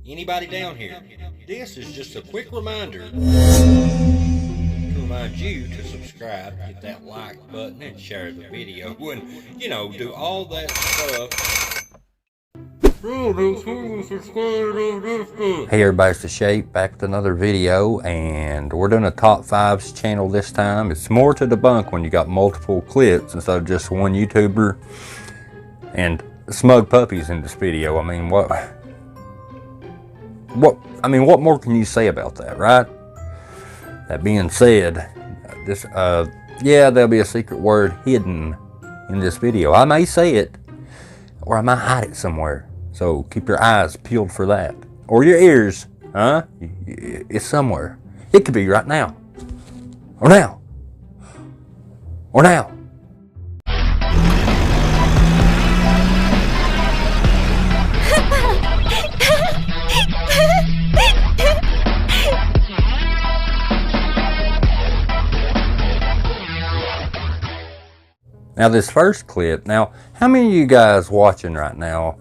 Anybody down here, this is just a quick reminder to remind you to subscribe, hit that like button, and share the video, and, do all that stuff. Hey everybody, it's The Shape, back with another video, and we're doing a top 5s channel this time. It's more to debunk when you got multiple clips instead of just one YouTuber and smug puppies in this video. I mean, what more can you say about that, right? That being said, there'll be a secret word hidden in this video. I may say it, or I might hide it somewhere. So keep your eyes peeled for that. Or your ears, huh? It's somewhere. It could be right now. Or now. Or now. Now this first clip, how many of you guys watching right now,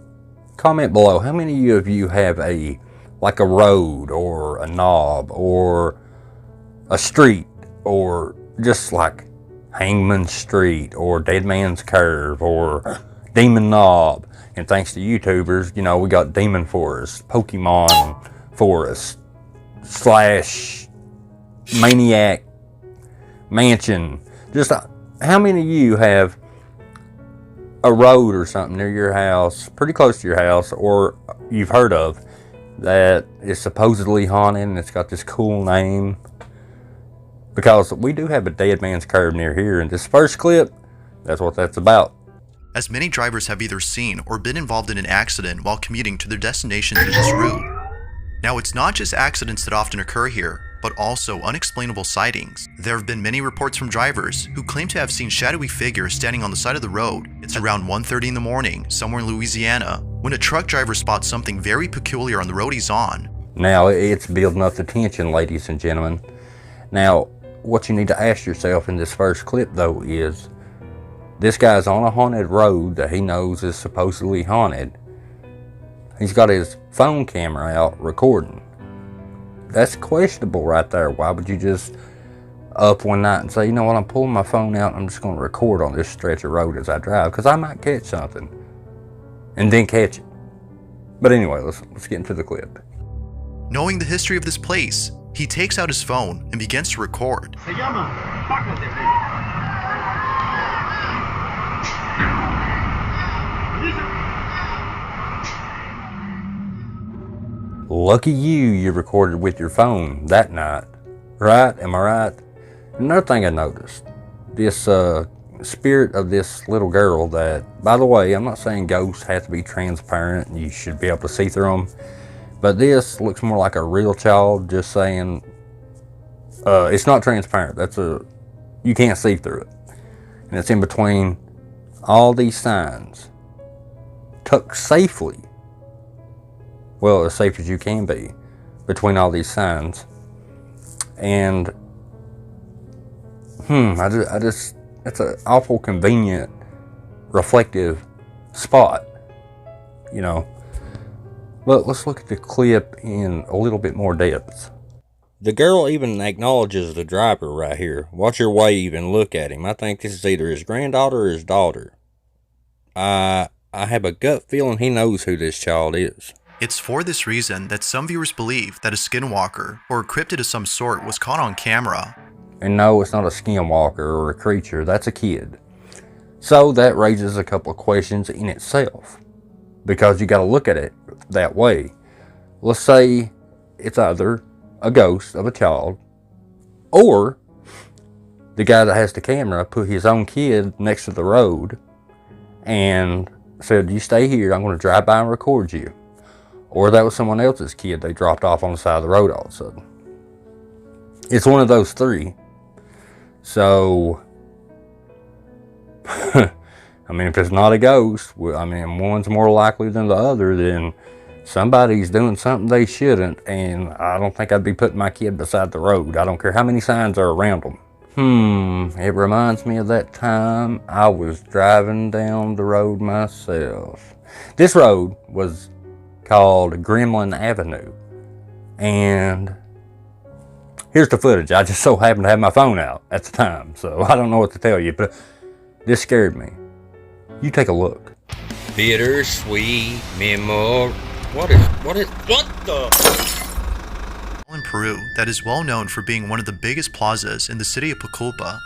comment below, how many of you have a road or a knob or a street or just like Hangman Street or Dead Man's Curve or Demon Knob? And thanks to YouTubers, we got Demon Forest, Pokemon Forest, / Maniac Mansion. Just how many of you have a road or something near your house, pretty close to your house, or you've heard of, that is supposedly haunted and it's got this cool name? Because we do have a Dead Man's Curve near here, and this first clip, that's what that's about. As many drivers have either seen or been involved in an accident while commuting to their destination through this route. Now, it's not just accidents that often occur here, but also unexplainable sightings. There have been many reports from drivers who claim to have seen shadowy figures standing on the side of the road. It's around 1:30 in the morning, somewhere in Louisiana, when a truck driver spots something very peculiar on the road he's on. Now, it's building up the tension, ladies and gentlemen. Now, what you need to ask yourself in this first clip, though, is this guy's on a haunted road that he knows is supposedly haunted. He's got his phone camera out recording. That's questionable right there. Why would you just up one night and say, you know what, I'm pulling my phone out and I'm just going to record on this stretch of road as I drive, because I might catch something, and then catch it. But anyway, let's get into the clip. Knowing the history of this place, he takes out his phone and begins to record. Lucky you recorded with your phone that night, right? Am I right? Another thing I noticed, this spirit of this little girl that, by the way, I'm not saying ghosts have to be transparent and you should be able to see through them, but this looks more like a real child. Just saying, it's not transparent. You can't see through it. And it's in between all these signs, tucked safely. Well, as safe as you can be between all these signs. And it's an awful convenient, reflective spot, But let's look at the clip in a little bit more depth. The girl even acknowledges the driver right here. Watch her wave and look at him. I think this is either his granddaughter or his daughter. I have a gut feeling he knows who this child is. It's for this reason that some viewers believe that a skinwalker or a cryptid of some sort was caught on camera. And no, it's not a skinwalker or a creature, that's a kid. So that raises a couple of questions in itself, because you got to look at it that way. Let's say it's either a ghost of a child, or the guy that has the camera put his own kid next to the road and said, you stay here, I'm going to drive by and record you. Or that was someone else's kid they dropped off on the side of the road all of a sudden. It's one of those three. So, if it's not a ghost, one's more likely than the other, then somebody's doing something they shouldn't, and I don't think I'd be putting my kid beside the road. I don't care how many signs are around them. It reminds me of that time I was driving down the road myself. This road was called Gremlin Avenue. And here's the footage. I just so happened to have my phone out at the time, so I don't know what to tell you, but this scared me. You take a look. Bittersweet memory. What the? In Peru that is well known for being one of the biggest plazas in the city of Pucallpa.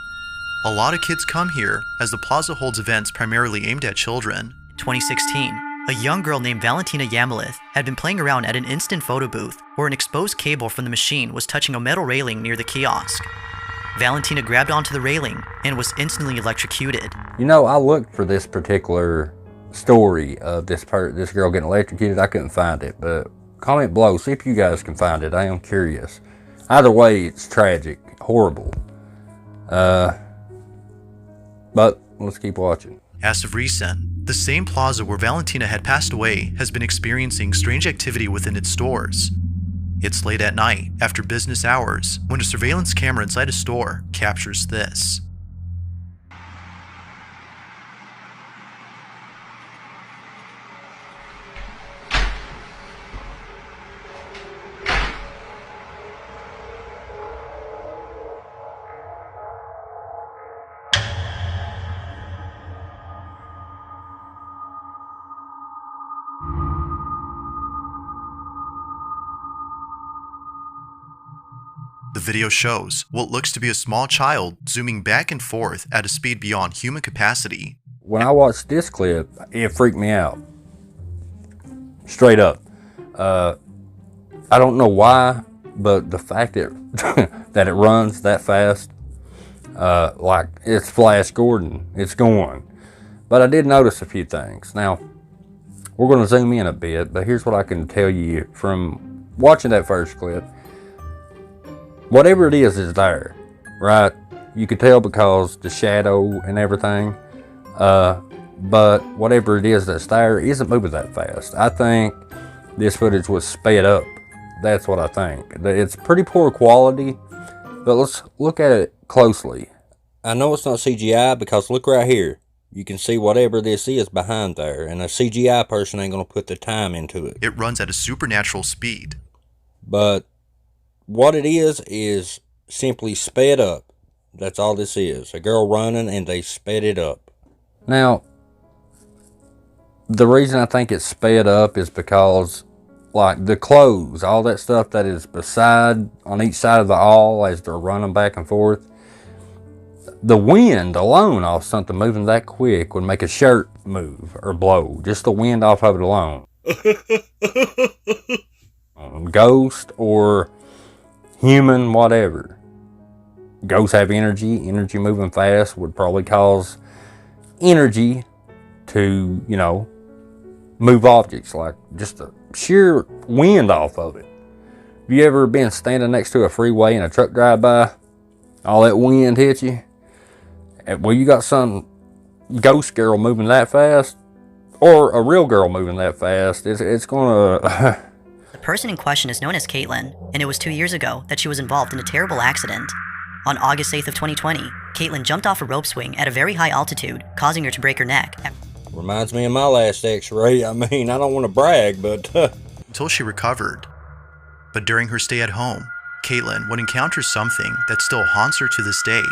A lot of kids come here as the plaza holds events primarily aimed at children. 2016, a young girl named Valentina Yamalith had been playing around at an instant photo booth where an exposed cable from the machine was touching a metal railing near the kiosk. Valentina grabbed onto the railing and was instantly electrocuted. You know, I looked for this particular story of this girl getting electrocuted. I couldn't find it, but comment below, see if you guys can find it. I am curious. Either way, it's tragic, horrible. But let's keep watching. As of recent, the same plaza where Valentina had passed away has been experiencing strange activity within its stores. It's late at night, after business hours, when a surveillance camera inside a store captures this. The video shows what looks to be a small child zooming back and forth at a speed beyond human capacity. When I watched this clip, it freaked me out. Straight up. I don't know why, but the fact that, that it runs that fast, like it's Flash Gordon, it's going. But I did notice a few things. Now, we're going to zoom in a bit, but here's what I can tell you from watching that first clip. Whatever it is there, right? You could tell because the shadow and everything. But whatever it is that's there isn't moving that fast. I think this footage was sped up. That's what I think. It's pretty poor quality, but let's look at it closely. I know it's not CGI because look right here. You can see whatever this is behind there, and a CGI person ain't gonna put the time into it. It runs at a supernatural speed. But what it is simply sped up. That's all this is. A girl running and they sped it up. Now, the reason I think it's sped up is because, like, the clothes, all that stuff that is beside, on each side of the aisle as they're running back and forth, the wind alone off something moving that quick would make a shirt move or blow. Just the wind off of it alone. Ghost or human, whatever. Ghosts have energy. Energy moving fast would probably cause energy to, you know, move objects, like just the sheer wind off of it. Have you ever been standing next to a freeway and a truck drive by? All that wind hit you? Well, you got some ghost girl moving that fast, or a real girl moving that fast. It's gonna... The person in question is known as Caitlin, and it was 2 years ago that she was involved in a terrible accident. On August 8th of 2020, Caitlin jumped off a rope swing at a very high altitude, causing her to break her neck. Reminds me of my last x-ray. I mean, I don't want to brag, but... Until she recovered. But during her stay at home, Caitlin would encounter something that still haunts her to this day.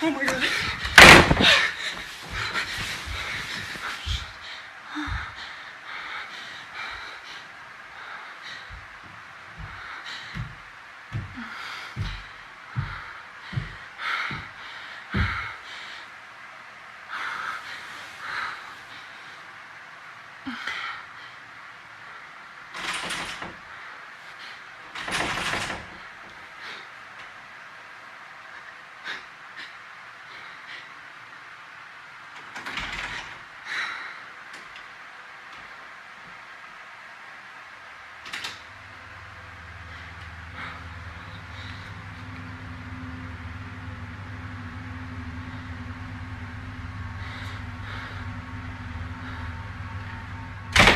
Oh my god.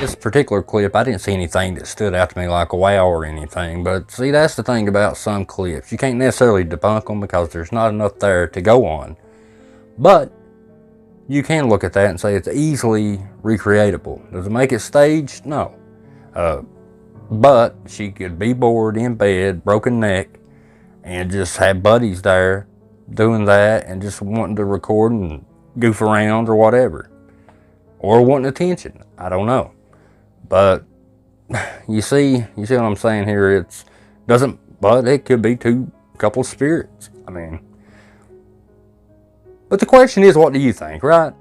This particular clip, I didn't see anything that stood out to me like a wow or anything, but see, that's the thing about some clips. You can't necessarily debunk them because there's not enough there to go on. But you can look at that and say it's easily recreatable. Does it make it staged? No. But she could be bored in bed, broken neck, and just have buddies there doing that and just wanting to record and goof around or whatever. Or wanting attention. I don't know. But you see what I'm saying here? But it could be two couple spirits. I mean, but the question is, what do you think, right?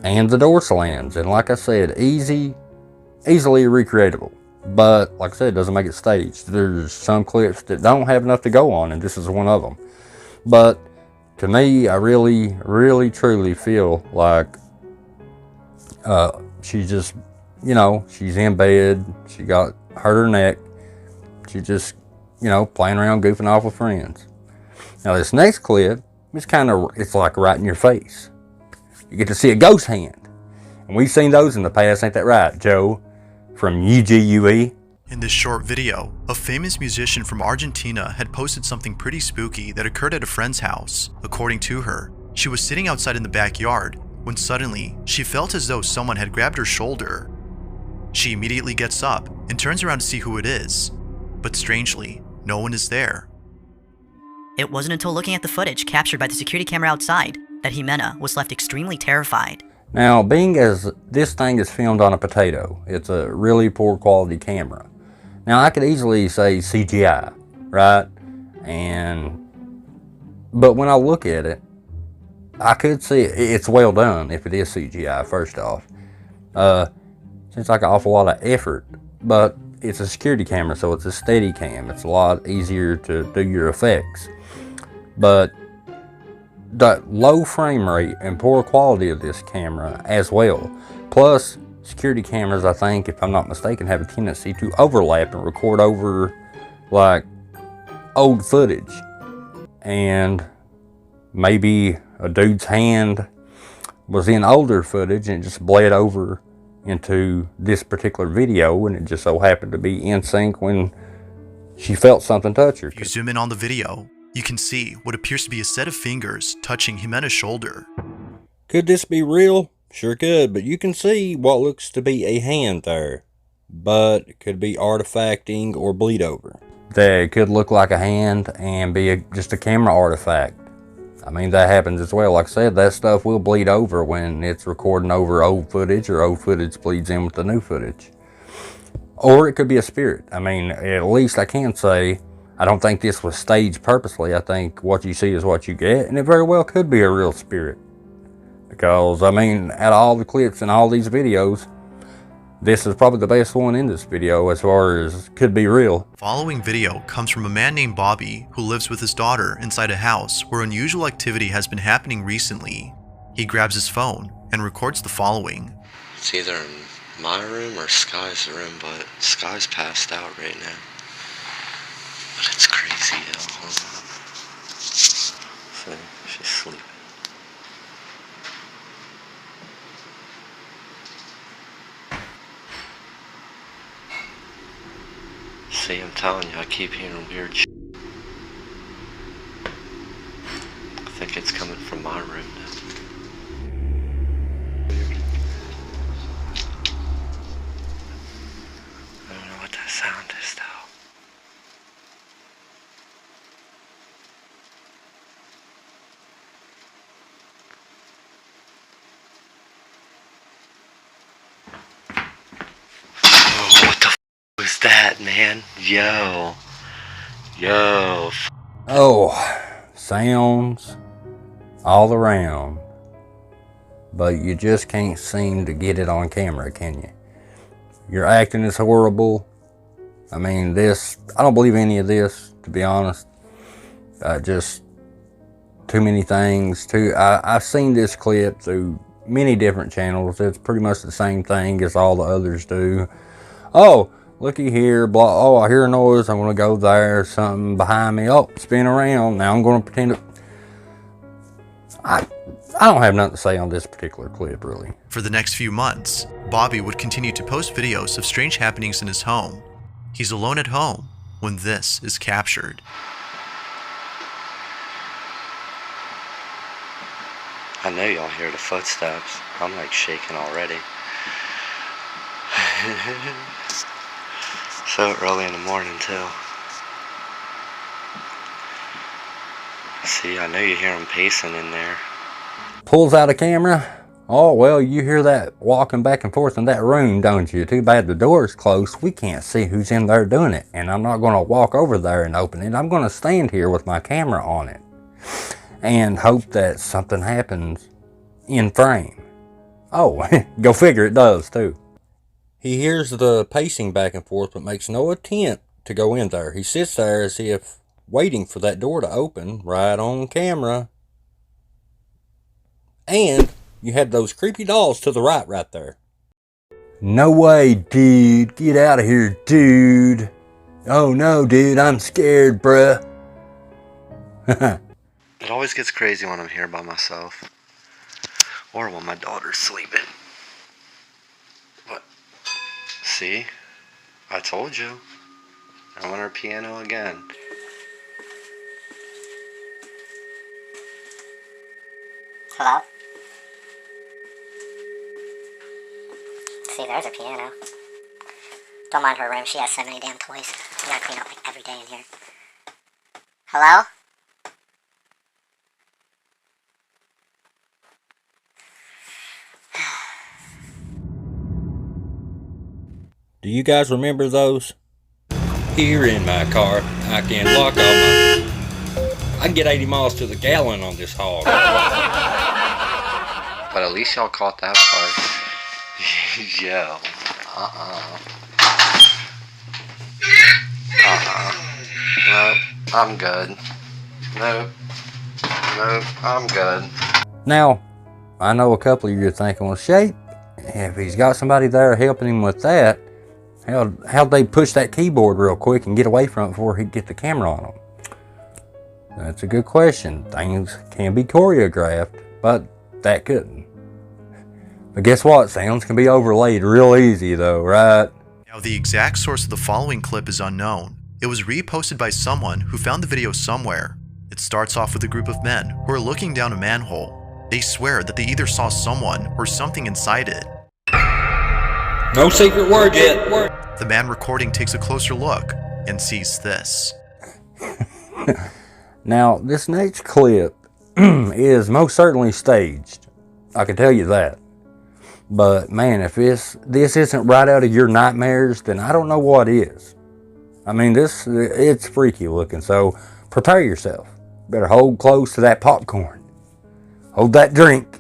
And the door slams, and like I said, easily recreatable. But like I said, it doesn't make it staged. There's some clips that don't have enough to go on, and this is one of them. But to me, I really truly feel like she just, she's in bed, she got hurt her neck, she just, playing around, goofing off with friends. Now this next clip, it's like right in your face. You get to see a ghost hand. And we've seen those in the past, ain't that right, Joe? From UGUE. In this short video, a famous musician from Argentina had posted something pretty spooky that occurred at a friend's house. According to her, she was sitting outside in the backyard when suddenly she felt as though someone had grabbed her shoulder. She immediately gets up and turns around to see who it is. But strangely, no one is there. It wasn't until looking at the footage captured by the security camera outside that Jimena was left extremely terrified. Now, being as this thing is filmed on a potato, it's a really poor quality camera. Now, I could easily say CGI, right? But when I look at it, I could see it's well done if it is CGI, first off. Seems like an awful lot of effort, but it's a security camera, so it's a steady cam. It's a lot easier to do your effects. But the low frame rate and poor quality of this camera as well. Plus, security cameras, I think, if I'm not mistaken, have a tendency to overlap and record over, like, old footage. And maybe a dude's hand was in older footage and it just bled over into this particular video, and it just so happened to be in sync when she felt something touch her. If you zoom in on the video, you can see what appears to be a set of fingers touching Jimena's shoulder. Could this be real? Sure could, but you can see what looks to be a hand there. But it could be artifacting or bleed over. That could look like a hand and be just a camera artifact. I mean, that happens as well. Like I said, that stuff will bleed over when it's recording over old footage, or old footage bleeds in with the new footage. Or it could be a spirit. I mean, at least I can say, I don't think this was staged purposely. I think what you see is what you get, and it very well could be a real spirit. Because, I mean, out of all the clips in all these videos, this is probably the best one in this video as far as could be real. Following video comes from a man named Bobby who lives with his daughter inside a house where unusual activity has been happening recently. He grabs his phone and records the following. It's either in my room or Sky's room, but Sky's passed out right now. But it's crazy, yo. Hold on. See, she's sleeping. See, I'm telling you, I keep hearing weird shit. I think it's coming from my room now. I don't know what that sound is, though. man. Yo. Yo. Oh, sounds all around. But you just can't seem to get it on camera, can you? Your acting is horrible. I mean, I don't believe any of this, to be honest. Just too many things. I've seen this clip through many different channels. It's pretty much the same thing as all the others do. Oh, looky here, blah. Oh, I hear a noise. I'm gonna go there. Something behind me. Oh, spin around. Now I'm gonna pretend to. I don't have nothing to say on this particular clip, really. For the next few months, Bobby would continue to post videos of strange happenings in his home. He's alone at home when this is captured. I know y'all hear the footsteps. I'm like shaking already. So early in the morning too. See, I know you hear them pacing in there. Pulls out a camera. Oh, well, you hear that walking back and forth in that room, don't you? Too bad the door's closed. We can't see who's in there doing it. And I'm not going to walk over there and open it. I'm going to stand here with my camera on it and hope that something happens in frame. Oh, go figure, it does too. He hears the pacing back and forth, but makes no attempt to go in there. He sits there as if waiting for that door to open right on camera. And you have those creepy dolls to the right there. No way, dude. Get out of here, dude. Oh no, dude, I'm scared, bruh. It always gets crazy when I'm here by myself. Or when my daughter's sleeping. But, see? I told you. I want her piano again. Hello? See, there's her piano. Don't mind her room. She has so many damn toys. You gotta clean up like every day in here. Hello? Do you guys remember those? Here in my car, I can lock all my... I can get 80 miles to the gallon on this hog. But at least y'all caught that part. Yo. Nope, I'm good. Nope, I'm good. Now, I know a couple of you are thinking, well, Shape, if he's got somebody there helping him with that, how'd they push that keyboard real quick and get away from it before he'd get the camera on him? That's a good question. Things can be choreographed, but that couldn't. But guess what? Sounds can be overlaid real easy though, right? Now, the exact source of the following clip is unknown. It was reposted by someone who found the video somewhere. It starts off with a group of men who are looking down a manhole. They swear that they either saw someone or something inside it. No secret word yet. The man recording takes a closer look and sees this. Now, this next clip is most certainly staged. I can tell you that. But man, if this isn't right out of your nightmares, then I don't know what is. I mean, it's freaky looking, so prepare yourself. Better hold close to that popcorn. Hold that drink.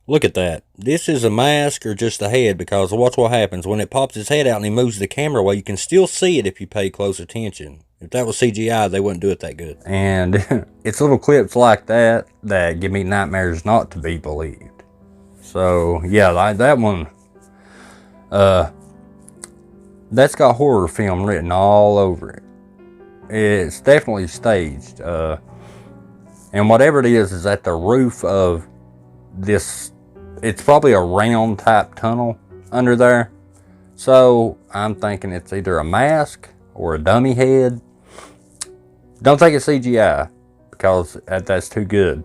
Look at that. This is a mask or just a head, because watch what happens. When it pops its head out and he moves the camera away, you can still see it if you pay close attention. If that was CGI, they wouldn't do it that good. And it's little clips like that that give me nightmares not to be believed. So, yeah, that one, that's got horror film written all over it. It's definitely staged. And whatever it is at the roof of this, it's probably a round type tunnel under there. So I'm thinking it's either a mask or a dummy head. Don't think it's CGI, because that's too good.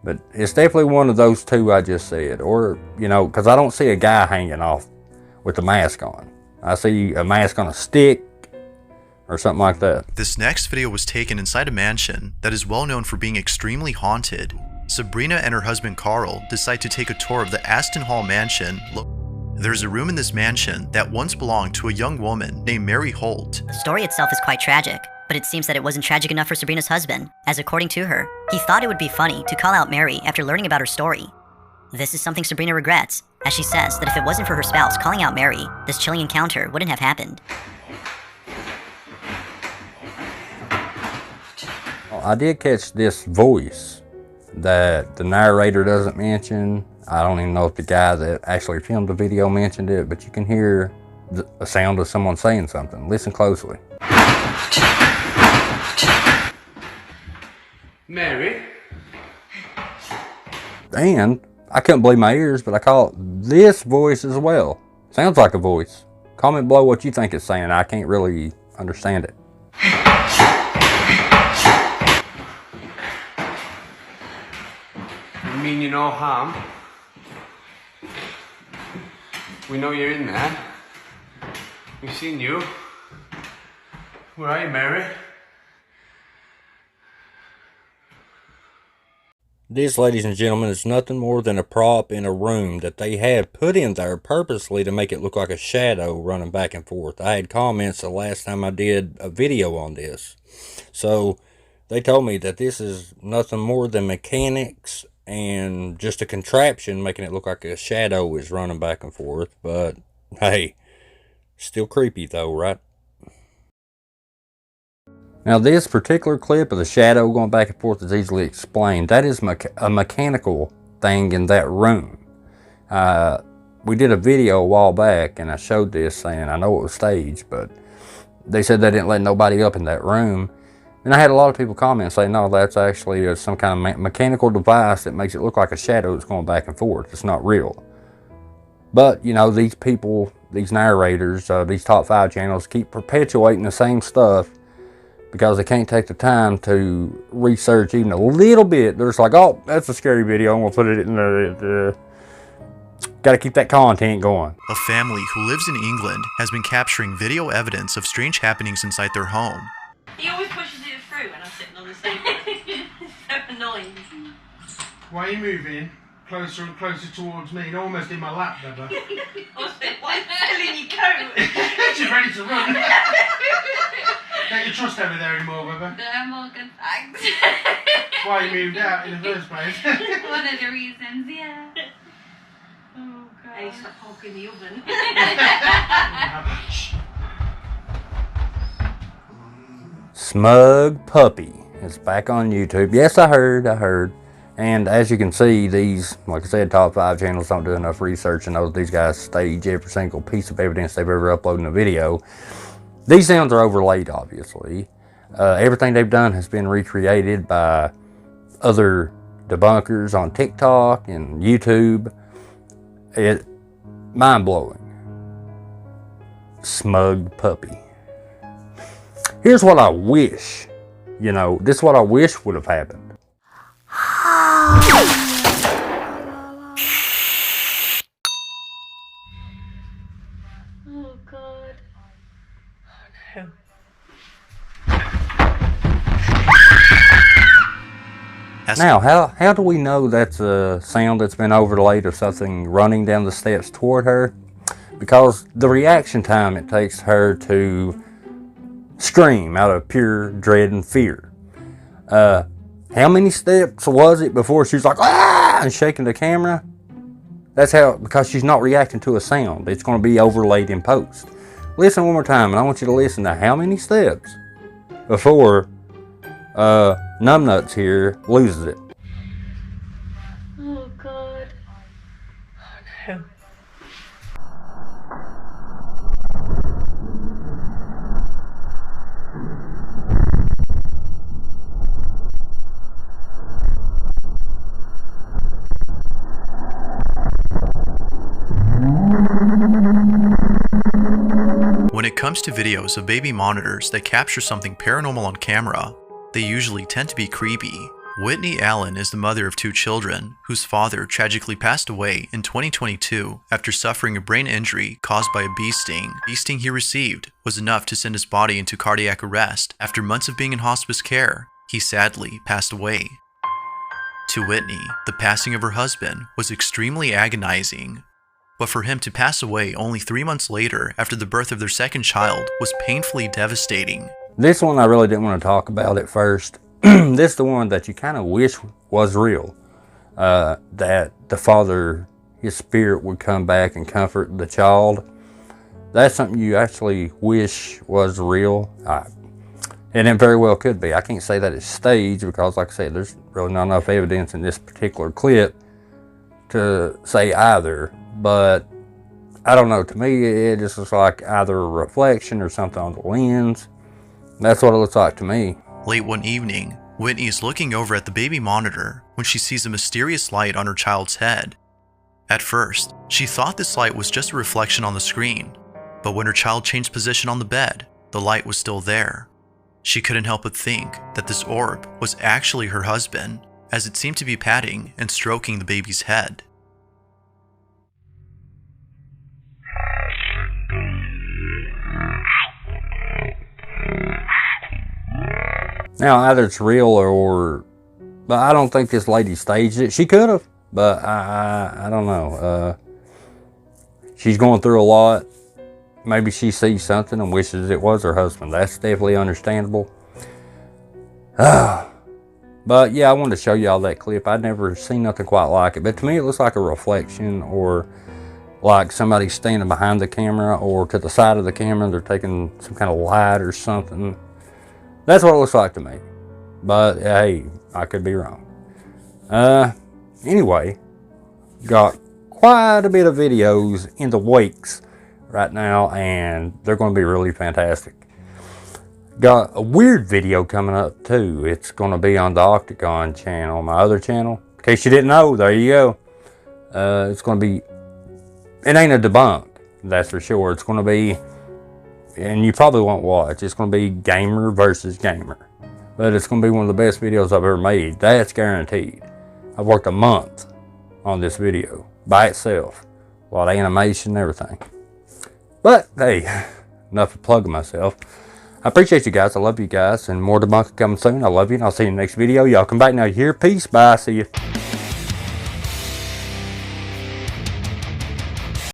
But it's definitely one of those two I just said. Or, you know, because I don't see a guy hanging off with a mask on. I see a mask on a stick or something like that. This next video was taken inside a mansion that is well known for being extremely haunted. Sabrina and her husband Carl decide to take a tour of the Aston Hall mansion. There's a room in this mansion that once belonged to a young woman named Mary Holt. The story itself is quite tragic, but it seems that it wasn't tragic enough for Sabrina's husband, as according to her, he thought it would be funny to call out Mary after learning about her story. This is something Sabrina regrets, as she says that if it wasn't for her spouse calling out Mary, this chilling encounter wouldn't have happened. I did catch this voice that the narrator doesn't mention. I don't even know if the guy that actually filmed the video mentioned it, but you can hear the sound of someone saying something. Listen closely. Mary? And I couldn't believe my ears, but I caught this voice as well. Sounds like a voice. Comment below what you think it's saying. I can't really understand it. You mean you no harm? We know you're in there. We've seen you. Where are you, Mary? This, ladies and gentlemen, is nothing more than a prop in a room that they had put in there purposely to make it look like a shadow running back and forth. I had comments the last time I did a video on this. So they told me that this is nothing more than mechanics and just a contraption making it look like a shadow is running back and forth. But hey, still creepy though, right? Now this particular clip of the shadow going back and forth is easily explained. That is a mechanical thing in that room. We did a video a while back and I showed this saying, I know it was staged, but they said they didn't let nobody up in that room. And I had a lot of people comment saying, no, that's actually some kind of mechanical device that makes it look like a shadow that's going back and forth. It's not real. But, you know, these people, these narrators, these top 5 channels keep perpetuating the same stuff because they can't take the time to research even a little bit. They're just like, oh, that's a scary video, and we'll put it in the gotta keep that content going. A family who lives in England has been capturing video evidence of strange happenings inside their home. He always pushes it through when I'm sitting on the sofa. It's so annoying. Why are you moving closer and closer towards me and almost in my lap, Deborah? Why is it still in your coat? She's ready to run. Don't you trust over there anymore, Deborah? No, I'm all good, thanks. Why you moved out in the first place? One of the reasons, yeah. Oh, God. Hey, stop poking the oven. Smug Puppy is back on YouTube. Yes, I heard. And as you can see, these, like I said, top 5 channels don't do enough research and know these guys stage every single piece of evidence they've ever uploaded in a video. These sounds are overlaid, obviously. Everything they've done has been recreated by other debunkers on TikTok and YouTube. It mind-blowing. Smug Puppy. Here's what I wish, this is what I wish would have happened. Oh, God. Oh, no. Now, how do we know that's a sound that's been overlaid of something running down the steps toward her? Because the reaction time it takes her to scream out of pure dread and fear. How many steps was it before she was like, ah, and shaking the camera? That's how, because she's not reacting to a sound. It's going to be overlaid in post. Listen one more time, and I want you to listen to how many steps before Numbnuts here loses it. Oh, God. Oh, no. When it comes to videos of baby monitors that capture something paranormal on camera, they usually tend to be creepy. Whitney Allen is the mother of 2 children, whose father tragically passed away in 2022 after suffering a brain injury caused by a bee sting. The bee sting he received was enough to send his body into cardiac arrest. After months of being in hospice care, he sadly passed away. To Whitney, the passing of her husband was extremely agonizing. But for him to pass away only 3 months later after the birth of their second child was painfully devastating. This one I really didn't want to talk about at first. This is the one that you kind of wish was real. That the father, his spirit would come back and comfort the child. That's something you actually wish was real. And it very well could be. I can't say that it's staged because, like I said, there's really not enough evidence in this particular clip to say either. But I don't know. To me, it just looks like either a reflection or something on the lens. That's what it looks like to me. Late one evening, Whitney is looking over at the baby monitor when she sees a mysterious light on her child's head. At first, she thought this light was just a reflection on the screen, but when her child changed position on the bed, the light was still there. She couldn't help but think that this orb was actually her husband, as it seemed to be patting and stroking the baby's head. Now, either it's real but I don't think this lady staged it. She could have, but I don't know. She's going through a lot. Maybe she sees something and wishes it was her husband. That's definitely understandable. But yeah, I wanted to show y'all that clip. I'd never seen nothing quite like it. But to me, it looks like a reflection, or like somebody standing behind the camera or to the side of the camera. They're taking some kind of light or something. That's what it looks like to me. But hey, I could be wrong. Anyway, got quite a bit of videos in the wakes right now, and they're going to be really fantastic. Got a weird video coming up too. It's going to be on the Octagon channel, my other channel. In case you didn't know, there you go. It's going to be, it ain't a debunk, that's for sure. It's going to be, and you probably won't watch, it's going to be gamer versus gamer. But it's going to be one of the best videos I've ever made. That's guaranteed. I've worked a month on this video by itself. A lot of animation and everything. But hey, enough of plugging myself. I appreciate you guys. I love you guys. And more debunking coming soon. I love you, and I'll see you in the next video. Y'all come back now. You hear? Peace. Bye. See you.